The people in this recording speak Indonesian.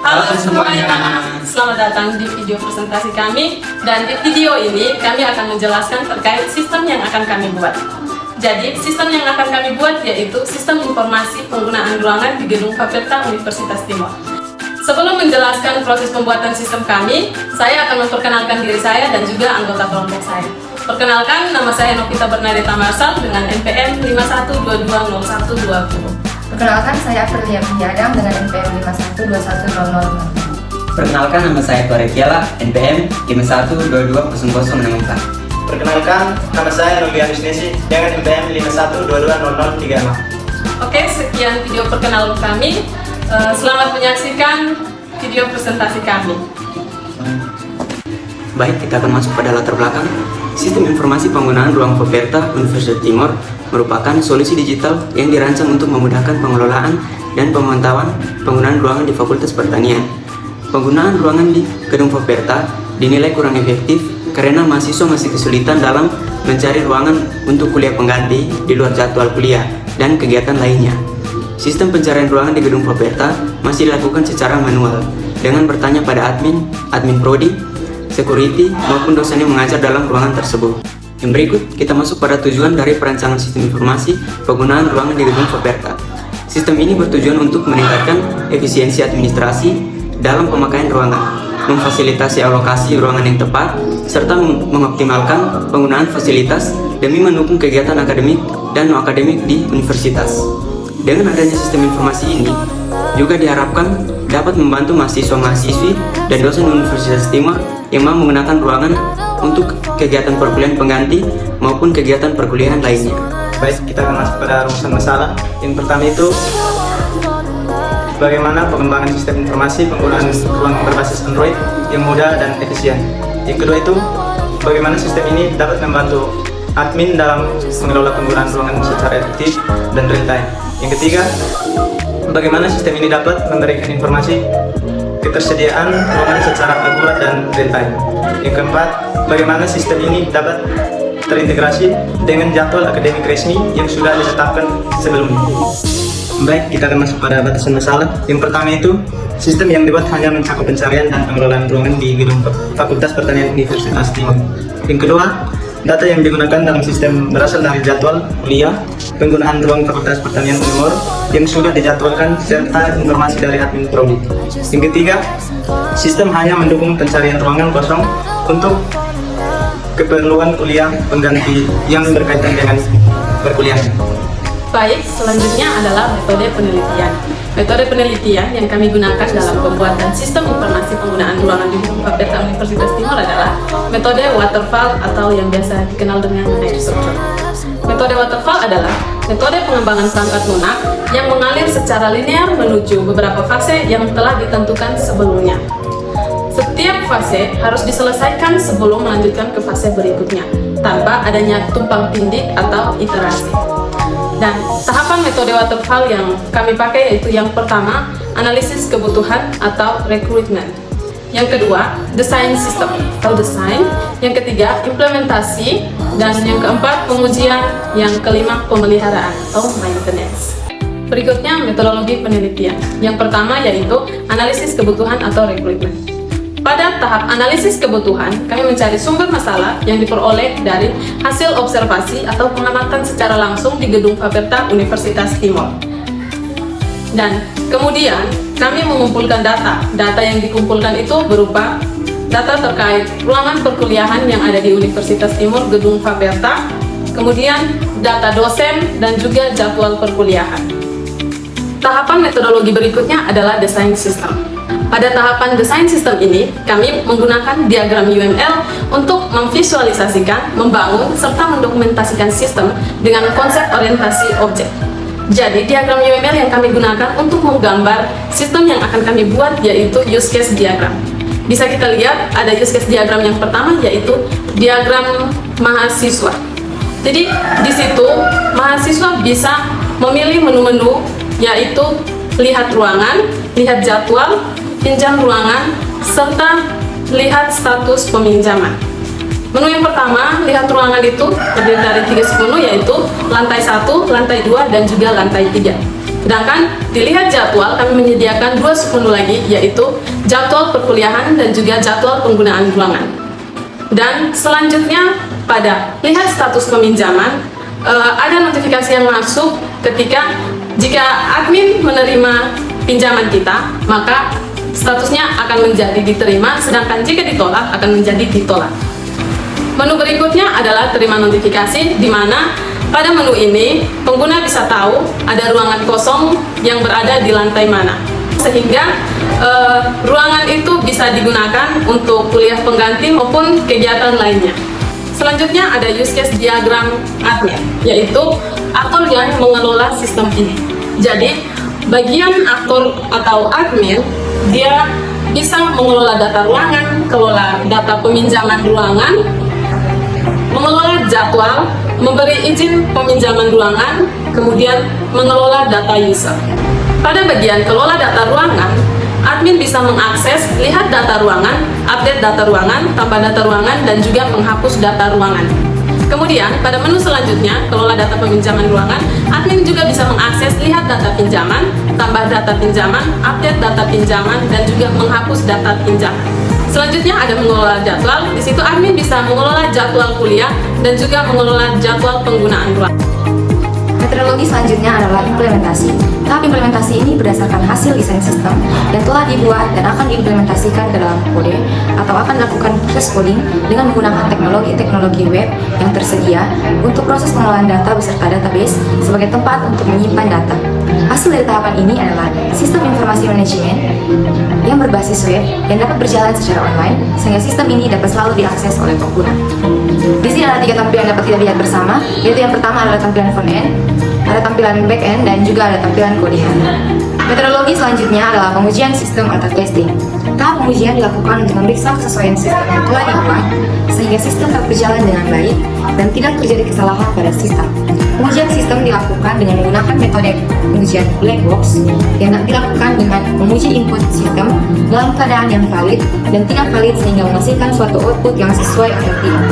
Halo semuanya, selamat datang di video presentasi kami. Dan di video ini kami akan menjelaskan terkait sistem yang akan kami buat. Jadi, sistem yang akan kami buat yaitu sistem informasi penggunaan ruangan di gedung Fakultas Universitas Timor. Sebelum menjelaskan proses pembuatan sistem kami, saya akan memperkenalkan diri saya dan juga anggota kelompok saya. Perkenalkan, nama saya Novita Bernadetta Marsal dengan NPM 51220120. Perkenalkan, saya Aprilia Piadam dengan NPM 512100. Perkenalkan, nama saya Tore Kiala, NPM 51220064. Perkenalkan, nama saya Novianus Nesi dengan NPM 51220036. Oke, sekian video perkenalan kami. Selamat menyaksikan video presentasi kami. Baik, kita akan masuk pada latar belakang. Sistem informasi penggunaan ruang Fakultas Universitas Timor merupakan solusi digital yang dirancang untuk memudahkan pengelolaan dan pemantauan penggunaan ruangan di Fakultas Pertanian. Penggunaan ruangan di gedung Fakultas dinilai kurang efektif karena mahasiswa masih kesulitan dalam mencari ruangan untuk kuliah pengganti di luar jadwal kuliah dan kegiatan lainnya. Sistem pencarian ruangan di gedung Fakultas masih dilakukan secara manual dengan bertanya pada admin prodi, security, maupun dosen yang mengajar dalam ruangan tersebut. Yang berikut, kita masuk pada tujuan dari perancangan sistem informasi penggunaan ruangan di gedung Fakultas. Sistem ini bertujuan untuk meningkatkan efisiensi administrasi dalam pemakaian ruangan, memfasilitasi alokasi ruangan yang tepat, serta mengoptimalkan penggunaan fasilitas demi mendukung kegiatan akademik dan non-akademik di universitas. Dengan adanya sistem informasi ini, juga diharapkan dapat membantu mahasiswa-mahasiswi dan dosen Universitas Timor yang mau menggunakan ruangan untuk kegiatan perkuliahan pengganti maupun kegiatan perkuliahan lainnya. Baik, kita akan masuk pada rumusan masalah. Yang pertama itu, bagaimana pengembangan sistem informasi penggunaan ruangan berbasis Android yang mudah dan efisien. Yang kedua itu, bagaimana sistem ini dapat membantu admin dalam mengelola penggunaan ruangan secara efektif dan real time. Yang ketiga, bagaimana sistem ini dapat memberikan informasi ketersediaan ruangan secara akurat dan real time. Yang keempat, bagaimana sistem ini dapat terintegrasi dengan jadwal akademik resmi yang sudah ditetapkan sebelumnya. Baik, kita akan masuk pada batasan masalah. Yang pertama itu, sistem yang dibuat hanya mencakup pencarian dan pengelolaan ruangan di gedung Fakultas Pertanian Universitas Timor. Yang kedua, data yang digunakan dalam sistem berasal dari jadwal kuliah, penggunaan ruang Fakultas Pertanian Timor yang sudah dijadwalkan, serta informasi dari admin prodi. Yang ketiga, sistem hanya mendukung pencarian ruangan kosong untuk keperluan kuliah pengganti yang berkaitan dengan perkuliahan. Baik, selanjutnya adalah metode penelitian. Metode penelitian yang kami gunakan dalam pembuatan sistem informasi penggunaan ruangan di gedung Fakultas Universitas Timor adalah metode waterfall atau yang biasa dikenal dengan knife structure. Metode waterfall adalah metode pengembangan perangkat lunak yang mengalir secara linear menuju beberapa fase yang telah ditentukan sebelumnya. Setiap fase harus diselesaikan sebelum melanjutkan ke fase berikutnya, tanpa adanya tumpang tindih atau iterasi. Dan tahapan metode waterfall yang kami pakai yaitu yang pertama, analisis kebutuhan atau recruitment. Yang kedua, design system atau design. Yang ketiga, implementasi. Dan yang keempat, pengujian. Yang kelima, pemeliharaan atau maintenance. Berikutnya, metodologi penelitian. Yang pertama yaitu analisis kebutuhan atau recruitment. Pada tahap analisis kebutuhan, kami mencari sumber masalah yang diperoleh dari hasil observasi atau pengamatan secara langsung di gedung Fakultas Universitas Timor. Dan kemudian, kami mengumpulkan data. Data yang dikumpulkan itu berupa data terkait ruangan perkuliahan yang ada di Universitas Timor, gedung Fakultas, kemudian data dosen dan juga jadwal perkuliahan. Tahapan metodologi berikutnya adalah design system. Pada tahapan desain sistem ini, kami menggunakan diagram UML untuk memvisualisasikan, membangun, serta mendokumentasikan sistem dengan konsep orientasi objek. Jadi, diagram UML yang kami gunakan untuk menggambar sistem yang akan kami buat yaitu use case diagram. Bisa kita lihat ada use case diagram yang pertama yaitu diagram mahasiswa. Jadi, di situ mahasiswa bisa memilih menu-menu yaitu lihat ruangan, lihat jadwal, pinjam ruangan, serta lihat status peminjaman. Menu yang pertama, lihat ruangan itu terdiri dari 3 menu yaitu lantai 1, lantai 2, dan juga lantai 3. Sedangkan dilihat jadwal, kami menyediakan 2 submenu lagi, yaitu jadwal perkuliahan dan juga jadwal penggunaan ruangan. Dan selanjutnya pada lihat status peminjaman, ada notifikasi yang masuk ketika jika admin menerima pinjaman kita, maka statusnya akan menjadi diterima, sedangkan jika ditolak akan menjadi ditolak. Menu berikutnya adalah terima notifikasi, di mana pada menu ini pengguna bisa tahu ada ruangan kosong yang berada di lantai mana, sehingga ruangan itu bisa digunakan untuk kuliah pengganti maupun kegiatan lainnya. Selanjutnya ada use case diagram admin, yaitu aktor yang mengelola sistem ini. Jadi bagian aktor atau admin, dia bisa mengelola data ruangan, kelola data peminjaman ruangan, mengelola jadwal, memberi izin peminjaman ruangan, kemudian mengelola data user. Pada bagian kelola data ruangan, admin bisa mengakses lihat data ruangan, update data ruangan, tambah data ruangan, dan juga menghapus data ruangan. Kemudian pada menu selanjutnya, kelola data peminjaman ruangan, admin juga bisa mengakses lihat data pinjaman, tambah data pinjaman, update data pinjaman, dan juga menghapus data pinjaman. Selanjutnya ada mengelola jadwal. Di situ admin bisa mengelola jadwal kuliah dan juga mengelola jadwal penggunaan ruangan. Metodologi selanjutnya adalah implementasi. Tahap implementasi ini berdasarkan hasil desain sistem yang telah dibuat dan akan diimplementasikan ke dalam kode atau akan dilakukan proses coding dengan menggunakan teknologi web yang tersedia untuk proses pengelolaan data beserta database sebagai tempat untuk menyimpan data. Hasil dari tahapan ini adalah sistem informasi manajemen yang berbasis web yang dapat berjalan secara online, sehingga sistem ini dapat selalu diakses oleh pengguna. Di sini ada 3 tampilan yang dapat kita lihat bersama, yaitu yang pertama adalah tampilan front end, ada tampilan back end, dan juga ada tampilan kodihan. Metodologi selanjutnya adalah pengujian sistem atau testing. Tahap pengujian dilakukan untuk memeriksa kesesuaian sistem yang telah dibuat sehingga sistem dapat berjalan dengan baik dan tidak terjadi kesalahan pada sistem. Pengujian sistem dilakukan dengan menggunakan metode pengujian black box yang dilakukan dengan menguji input sistem dalam keadaan yang valid dan tidak valid sehingga menghasilkan suatu output yang sesuai atau tidak.